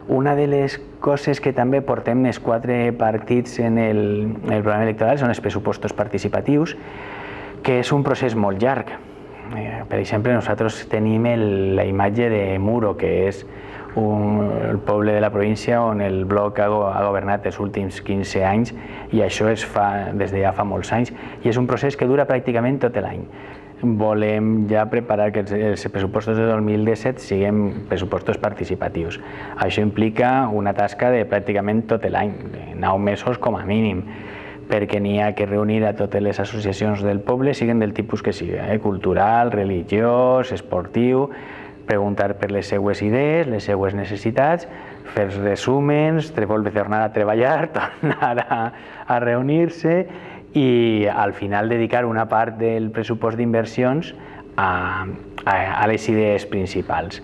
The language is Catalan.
Una de les coses que també portem els 4 partits en el programa electoral són els pressupostos participatius, que és un procés molt llarg. Per exemple, nosaltres tenim la imatge de Muro, que és el poble de la província on el bloc ha governat els últims 15 anys, i això es fa des de ja fa molts anys, i és un procés que dura pràcticament tot l'any. Volem ja preparar que els pressupostos de 2017 siguin pressupostos participatius. Això implica una tasca de pràcticament tot l'any, 9 mesos com a mínim, perquè n'hi ha que reunir a totes les associacions del poble, siguin del tipus que sigui, cultural, religiós, esportiu, preguntar per les seues idees, les seues necessitats, fer resúmens, volver a tornar a treballar, tornar a reunir-se i al final dedicar una part del pressupost d'inversions a les idees principals.